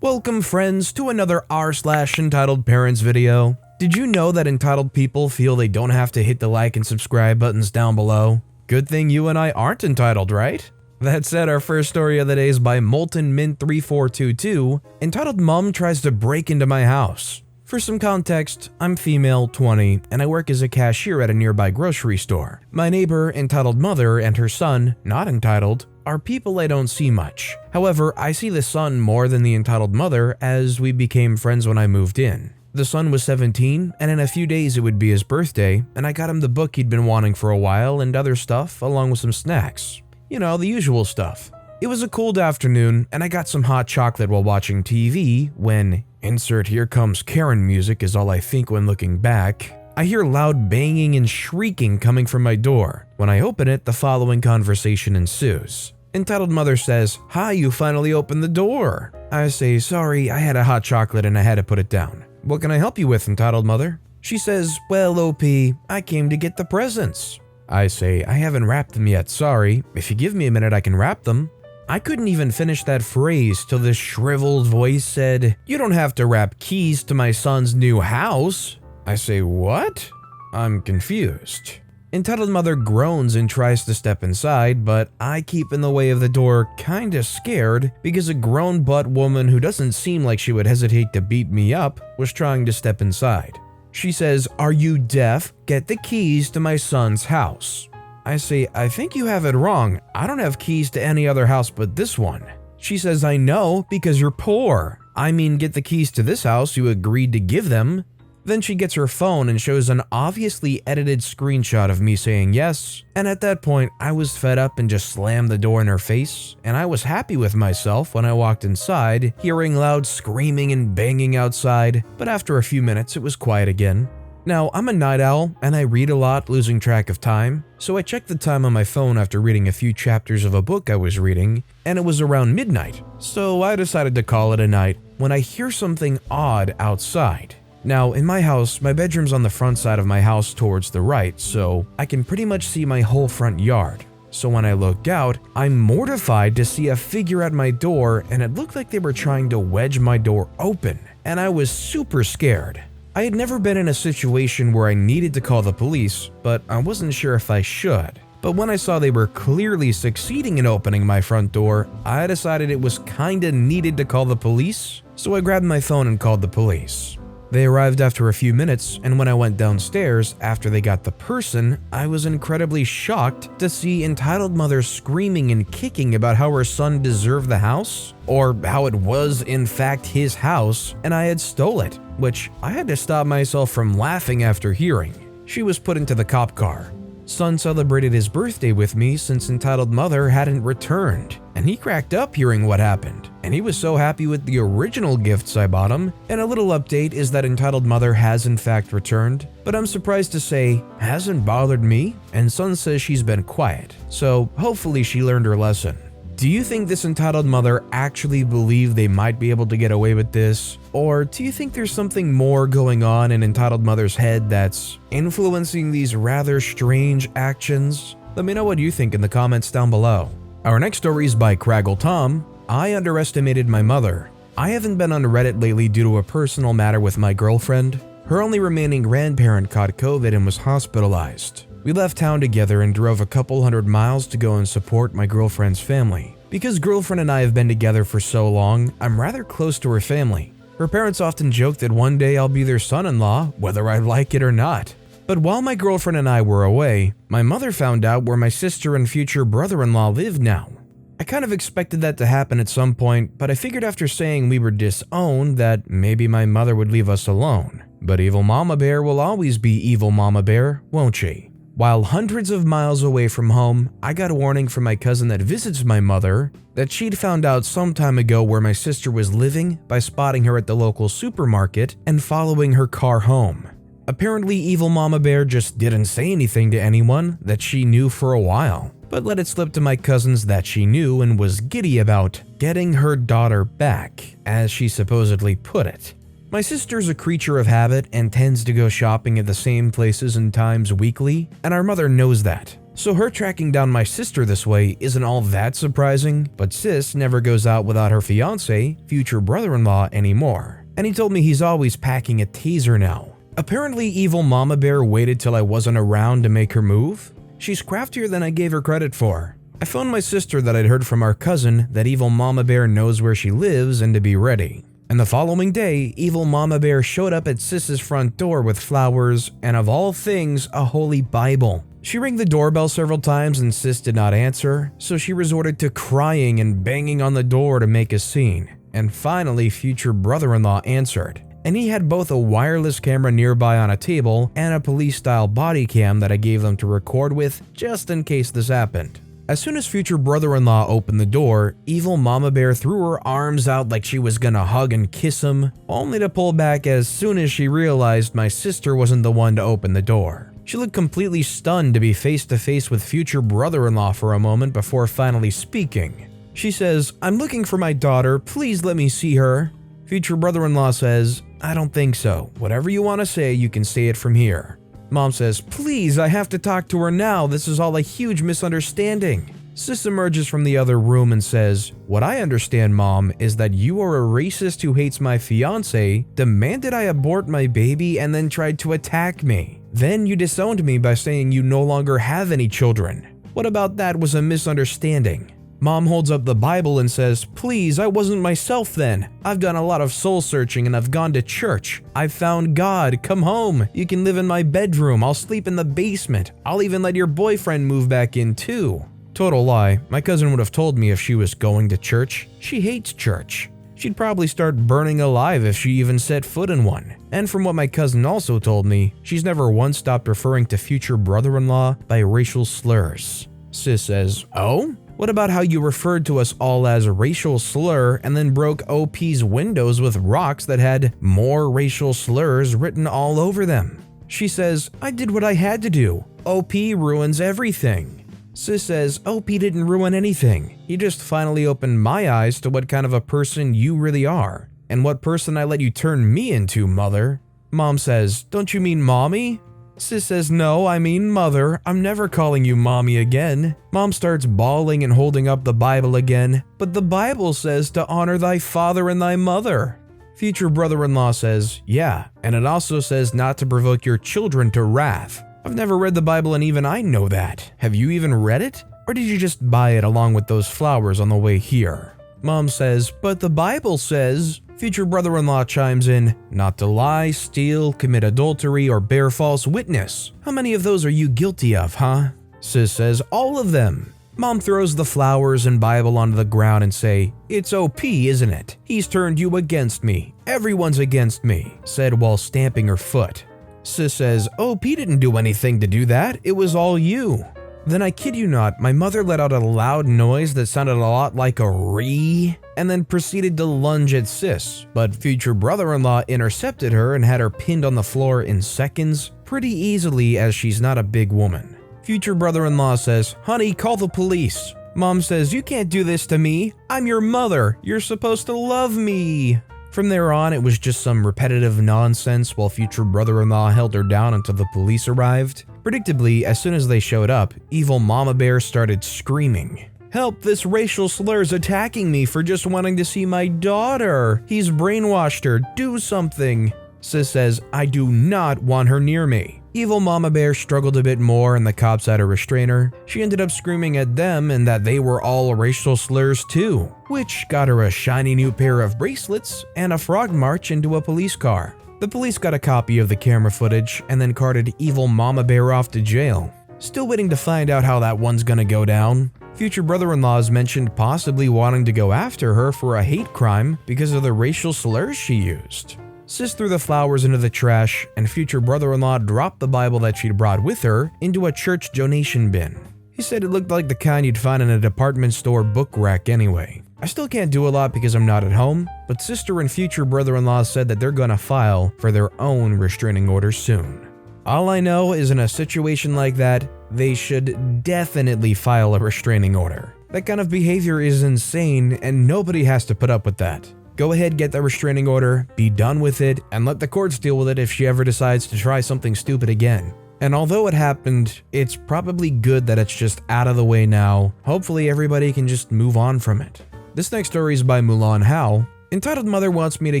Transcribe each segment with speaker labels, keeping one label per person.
Speaker 1: Welcome friends to another r/entitled parents video. Did you know that entitled people feel they don't have to hit the like and subscribe buttons down below? Good thing you and I aren't entitled, right? That said, our first story of the day is by MoltenMint3422, entitled Mom Tries to Break Into My House. For some context, I'm female, 20, and I work as a cashier at a nearby grocery store. My neighbor, entitled Mother, and her son, not entitled, are people I don't see much. However, I see the son more than the entitled mother as we became friends when I moved in. The son was 17, and in a few days it would be his birthday, and I got him the book he'd been wanting for a while and other stuff along with some snacks. You know, the usual stuff. It was a cold afternoon, and I got some hot chocolate while watching TV when insert Here Comes Karen music is all I think when looking back. I hear loud banging and shrieking coming from my door. When I open it, the following conversation ensues. Entitled Mother says, "Hi, you finally opened the door." I say, "Sorry, I had a hot chocolate and I had to put it down." "What can I help you with, Entitled Mother?" She says, "Well, OP, I came to get the presents." I say, "I haven't wrapped them yet, sorry. If you give me a minute, I can wrap them." I couldn't even finish that phrase till this shriveled voice said, "You don't have to wrap keys to my son's new house." I say, "What?" I'm confused. Entitled Mother groans and tries to step inside, but I keep in the way of the door, kinda scared, because a grown butt woman who doesn't seem like she would hesitate to beat me up was trying to step inside. She says, "Are you deaf? Get the keys to my son's house." I say, "I think you have it wrong. I don't have keys to any other house but this one." She says, "I know, because you're poor. I mean, get the keys to this house you agreed to give them." Then she gets her phone and shows an obviously edited screenshot of me saying yes, and at that point I was fed up and just slammed the door in her face, and I was happy with myself when I walked inside, hearing loud screaming and banging outside, but after a few minutes it was quiet again. Now, I'm a night owl and I read a lot, losing track of time, so I checked the time on my phone after reading a few chapters of a book I was reading, and it was around midnight, so I decided to call it a night when I hear something odd outside. Now, in my house, my bedroom's on the front side of my house towards the right, so I can pretty much see my whole front yard. So when I look out, I'm mortified to see a figure at my door, and it looked like they were trying to wedge my door open, and I was super scared. I had never been in a situation where I needed to call the police, but I wasn't sure if I should. But when I saw they were clearly succeeding in opening my front door, I decided it was kinda needed to call the police, so I grabbed my phone and called the police. They arrived after a few minutes, and when I went downstairs after they got the person, I was incredibly shocked to see entitled Mother screaming and kicking about how her son deserved the house, or how it was in fact his house and I had stole it, which I had to stop myself from laughing after hearing. She was put into the cop car. Son celebrated his birthday with me since entitled Mother hadn't returned, and he cracked up hearing what happened, and he was so happy with the original gifts I bought him. And a little update is that entitled Mother has in fact returned, but I'm surprised to say hasn't bothered me, and Son says she's been quiet, so hopefully she learned her lesson. Do you think this entitled mother actually believed they might be able to get away with this? Or do you think there's something more going on in entitled mother's head that's influencing these rather strange actions? Let me know what you think in the comments down below. Our next story is by Craggle Tom. I underestimated my mother. I haven't been on Reddit lately due to a personal matter with my girlfriend. Her only remaining grandparent caught COVID and was hospitalized. We left town together and drove a couple hundred miles to go and support my girlfriend's family. Because girlfriend and I have been together for so long, I'm rather close to her family. Her parents often joke that one day I'll be their son-in-law, whether I like it or not. But while my girlfriend and I were away, my mother found out where my sister and future brother-in-law live now. I kind of expected that to happen at some point, but I figured after saying we were disowned that maybe my mother would leave us alone. But evil Mama Bear will always be evil Mama Bear, won't she? While hundreds of miles away from home, I got a warning from my cousin that visits my mother that she'd found out some time ago where my sister was living by spotting her at the local supermarket and following her car home. Apparently, evil Mama Bear just didn't say anything to anyone that she knew for a while, but let it slip to my cousins that she knew and was giddy about getting her daughter back, as she supposedly put it. My sister's a creature of habit and tends to go shopping at the same places and times weekly, and our mother knows that. So her tracking down my sister this way isn't all that surprising, but sis never goes out without her fiance, future brother-in-law, anymore. And he told me he's always packing a taser now. Apparently evil Mama Bear waited till I wasn't around to make her move. She's craftier than I gave her credit for. I phoned my sister that I'd heard from our cousin that evil Mama Bear knows where she lives and to be ready. And the following day, evil Mama Bear showed up at Sis's front door with flowers and, of all things, a holy Bible. She rang the doorbell several times and Sis did not answer, so she resorted to crying and banging on the door to make a scene. And finally, future brother-in-law answered. And he had both a wireless camera nearby on a table and a police-style body cam that I gave them to record with just in case this happened. As soon as future brother-in-law opened the door, evil Mama Bear threw her arms out like she was gonna hug and kiss him, only to pull back as soon as she realized my sister wasn't the one to open the door. She looked completely stunned to be face to face with future brother-in-law for a moment before finally speaking. She says, "I'm looking for my daughter, please let me see her." Future brother-in-law says, "I don't think so. Whatever you want to say, you can say it from here." Mom says, "Please, I have to talk to her now. This is all a huge misunderstanding." Sis emerges from the other room and says, "What I understand, Mom, is that you are a racist who hates my fiance, demanded I abort my baby, and then tried to attack me. Then you disowned me by saying you no longer have any children. What about that was a misunderstanding?" Mom holds up the Bible and says, "Please, I wasn't myself then. I've done a lot of soul searching and I've gone to church. I've found God. Come home. You can live in my bedroom. I'll sleep in the basement. I'll even let your boyfriend move back in too." Total lie. My cousin would have told me if she was going to church. She hates church. She'd probably start burning alive if she even set foot in one. And from what my cousin also told me, she's never once stopped referring to future brother-in-law by racial slurs. Sis says, "Oh? What about how you referred to us all as a racial slur and then broke OP's windows with rocks that had more racial slurs written all over them?" She says, "I did what I had to do. OP ruins everything." Sis says, "OP didn't ruin anything. He just finally opened my eyes to what kind of a person you really are, and what person I let you turn me into, mother." Mom says, "Don't you mean mommy?" Sis says, "No, I mean mother. I'm never calling you mommy again." Mom starts bawling and holding up the Bible again. "But the Bible says to honor thy father and thy mother." Future brother-in-law says, "Yeah, and it also says not to provoke your children to wrath." I've never read the Bible and even I know that. Have you even read it? Or did you just buy it along with those flowers on the way here? Mom says, "But the Bible says..." Future brother-in-law chimes in, "Not to lie, steal, commit adultery, or bear false witness. How many of those are you guilty of, huh?" Sis says, "All of them." Mom throws the flowers and Bible onto the ground and say, "It's OP, isn't it? He's turned you against me. Everyone's against me," said while stamping her foot. Sis says, "OP didn't do anything to do that. It was all you." Then I kid you not, my mother let out a loud noise that sounded a lot like a ree, and then proceeded to lunge at Sis, but future brother-in-law intercepted her and had her pinned on the floor in seconds, pretty easily as she's not a big woman. Future brother-in-law says, "Honey, call the police." Mom says, "You can't do this to me. I'm your mother. You're supposed to love me." From there on, it was just some repetitive nonsense while future brother-in-law held her down until the police arrived. Predictably, as soon as they showed up, evil Mama Bear started screaming, "Help, this racial slur's attacking me for just wanting to see my daughter. He's brainwashed her, do something." Sis says, "I do not want her near me." Evil Mama Bear struggled a bit more and the cops had to restrain her. She ended up screaming at them and that they were all racial slurs too, which got her a shiny new pair of bracelets and a frog march into a police car. The police got a copy of the camera footage and then carted evil Mama Bear off to jail. Still waiting to find out how that one's gonna go down. Future brother-in-laws mentioned possibly wanting to go after her for a hate crime because of the racial slurs she used. Sis threw the flowers into the trash, and future brother-in-law dropped the Bible that she'd brought with her into a church donation bin. He said it looked like the kind you'd find in a department store book rack anyway. I still can't do a lot because I'm not at home, but sister and future brother-in-law said that they're gonna file for their own restraining order soon. All I know is in a situation like that, they should definitely file a restraining order. That kind of behavior is insane and nobody has to put up with that. Go ahead, get the restraining order, be done with it, and let the courts deal with it if she ever decides to try something stupid again. And although it happened, it's probably good that it's just out of the way now. Hopefully everybody can just move on from it. This next story is by Mulan Hao. Entitled Mother wants me to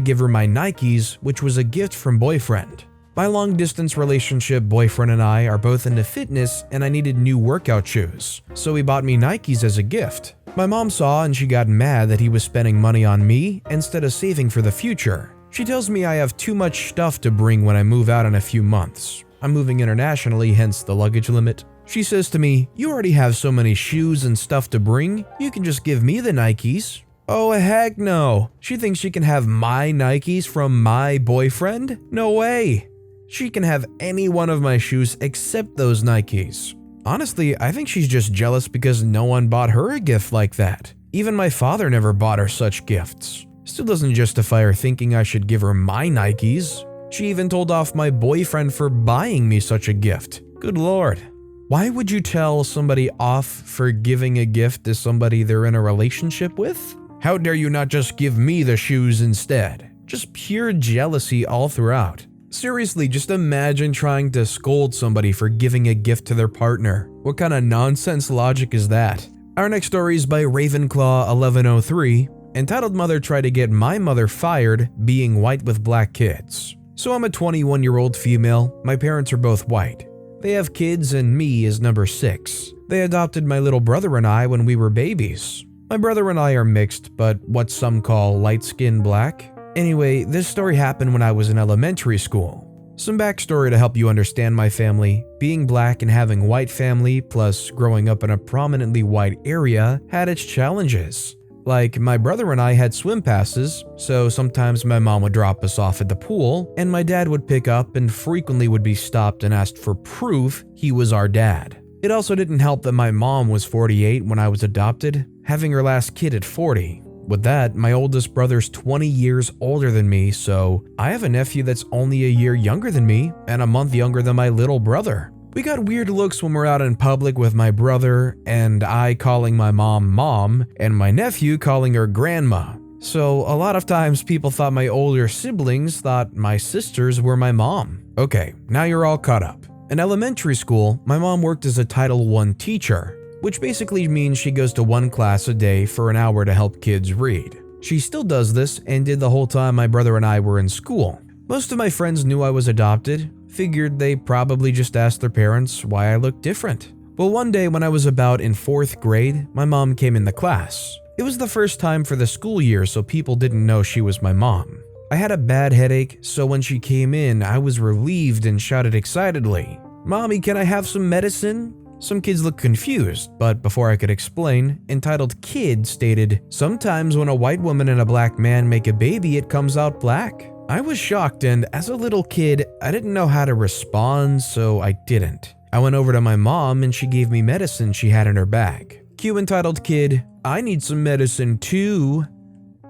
Speaker 1: give her my Nikes, which was a gift from boyfriend. My long-distance relationship boyfriend and I are both into fitness and I needed new workout shoes, so he bought me Nikes as a gift. My mom saw and she got mad that he was spending money on me instead of saving for the future. She tells me I have too much stuff to bring when I move out in a few months. I'm moving internationally, hence the luggage limit. She says to me, "You already have so many shoes and stuff to bring, you can just give me the Nikes." Oh heck no. She thinks she can have my Nikes from my boyfriend? No way. She can have any one of my shoes except those Nikes. Honestly, I think she's just jealous because no one bought her a gift like that. Even my father never bought her such gifts. Still doesn't justify her thinking I should give her my Nikes. She even told off my boyfriend for buying me such a gift. Good lord. Why would you tell somebody off for giving a gift to somebody they're in a relationship with? How dare you not just give me the shoes instead? Just pure jealousy all throughout. Seriously, just imagine trying to scold somebody for giving a gift to their partner. What kind of nonsense logic is that? Our next story is by Ravenclaw1103. Entitled Mother tried to get my mother fired being white with black kids. So I'm a 21-year-old female, my parents are both white. They have kids and me is number 6. They adopted my little brother and I when we were babies. My brother and I are mixed, but what some call light-skinned black. Anyway, this story happened when I was in elementary school. Some backstory to help you understand my family. Being black and having white family, plus growing up in a prominently white area, had its challenges. Like, my brother and I had swim passes, so sometimes my mom would drop us off at the pool, and my dad would pick up and frequently would be stopped and asked for proof he was our dad. It also didn't help that my mom was 48 when I was adopted, having her last kid at 40. With that, my oldest brother's 20 years older than me, so I have a nephew that's only a year younger than me and a month younger than my little brother. We got weird looks when we're out in public with my brother and I calling my mom mom and my nephew calling her grandma. So a lot of times people thought my older siblings thought my sisters were my mom. Okay, now you're all caught up. In elementary school, my mom worked as a Title I teacher, which basically means she goes to one class a day for an hour to help kids read. She still does this and did the whole time my brother and I were in school. Most of my friends knew I was adopted, figured they probably just asked their parents why I looked different. Well, one day when I was about in 4th grade, my mom came in the class. It was the first time for the school year, so people didn't know she was my mom. I had a bad headache, so when she came in, I was relieved and shouted excitedly, "Mommy, can I have some medicine?" Some kids looked confused, but before I could explain, Entitled Kid stated, "Sometimes when a white woman and a black man make a baby, it comes out black." I was shocked, and as a little kid, I didn't know how to respond, so I didn't. I went over to my mom and she gave me medicine she had in her bag. Cue Entitled Kid, "I need some medicine too."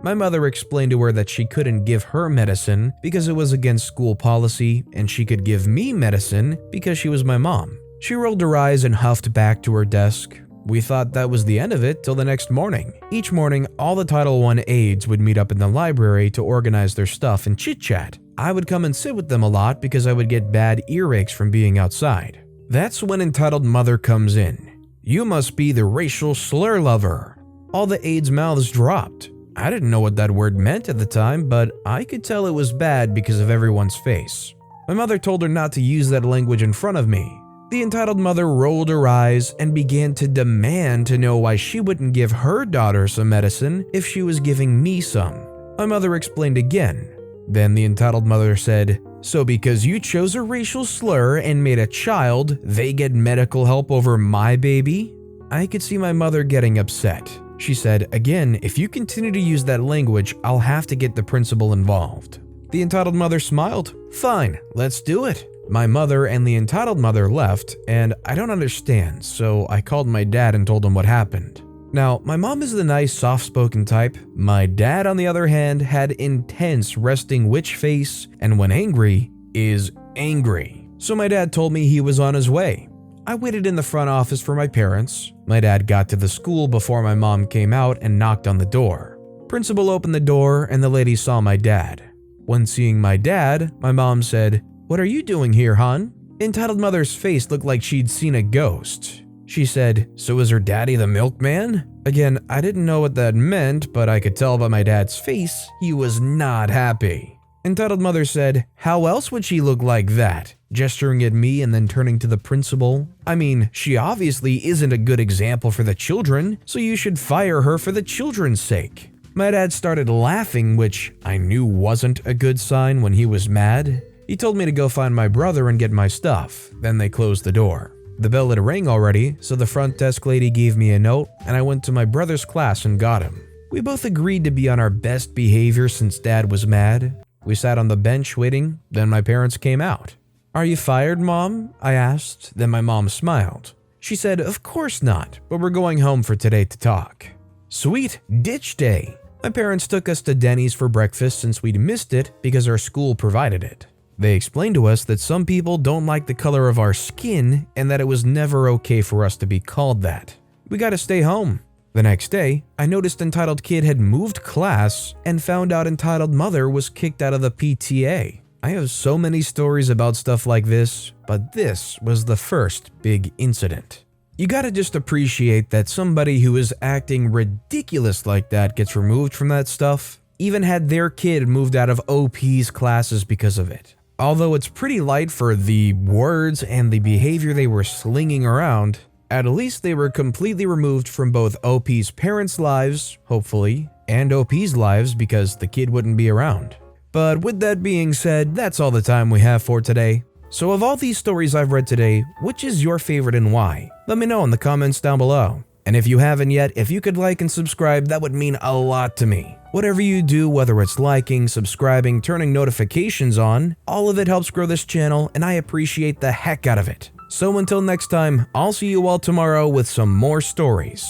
Speaker 1: My mother explained to her that she couldn't give her medicine because it was against school policy, and she could give me medicine because she was my mom. She rolled her eyes and huffed back to her desk. We thought that was the end of it till the next morning. Each morning, all the Title I aides would meet up in the library to organize their stuff and chit-chat. I would come and sit with them a lot because I would get bad earaches from being outside. That's when Entitled Mother comes in. "You must be the racial slur lover." All the aides' mouths dropped. I didn't know what that word meant at the time, but I could tell it was bad because of everyone's face. My mother told her not to use that language in front of me. The Entitled Mother rolled her eyes and began to demand to know why she wouldn't give her daughter some medicine if she was giving me some. My mother explained again. Then the Entitled Mother said, "So because you chose a racial slur and made a child, they get medical help over my baby?" I could see my mother getting upset. She said, "Again, if you continue to use that language, I'll have to get the principal involved." The Entitled Mother smiled. "Fine, let's do it." My mother and the Entitled Mother left, and I don't understand, so I called my dad and told him what happened. Now, my mom is the nice, soft-spoken type. My dad, on the other hand, had intense resting witch face, and when angry, is angry. So my dad told me he was on his way. I waited in the front office for my parents. My dad got to the school before my mom came out and knocked on the door. Principal opened the door, and the lady saw my dad. When seeing my dad, my mom said, "What are you doing here, hon?" Entitled Mother's face looked like she'd seen a ghost. She said, "So is her daddy the milkman?" Again, I didn't know what that meant, but I could tell by my dad's face he was not happy. Entitled Mother said, "How else would she look like that?" gesturing at me and then turning to the principal. "I mean, she obviously isn't a good example for the children, so you should fire her for the children's sake." My dad started laughing, which I knew wasn't a good sign when he was mad. He told me to go find my brother and get my stuff. Then they closed the door. The bell had rang already, so the front desk lady gave me a note, and I went to my brother's class and got him. We both agreed to be on our best behavior since Dad was mad. We sat on the bench waiting, then my parents came out. "Are you fired, Mom?" I asked. Then my mom smiled. She said, "Of course not, but we're going home for today to talk." Sweet, ditch day. My parents took us to Denny's for breakfast since we'd missed it because our school provided it. They explained to us that some people don't like the color of our skin and that it was never okay for us to be called that. We got to stay home. The next day, I noticed Entitled Kid had moved class and found out Entitled Mother was kicked out of the PTA. I have so many stories about stuff like this, but this was the first big incident. You gotta just appreciate that somebody who is acting ridiculous like that gets removed from that stuff, even had their kid moved out of OP's classes because of it. Although it's pretty light for the words and the behavior they were slinging around, at least they were completely removed from both OP's parents' lives, hopefully, and OP's lives because the kid wouldn't be around. But with that being said, that's all the time we have for today. So of all these stories I've read today, which is your favorite and why? Let me know in the comments down below. And if you haven't yet, if you could like and subscribe, that would mean a lot to me. Whatever you do, whether it's liking, subscribing, turning notifications on, all of it helps grow this channel and I appreciate the heck out of it. So until next time, I'll see you all tomorrow with some more stories.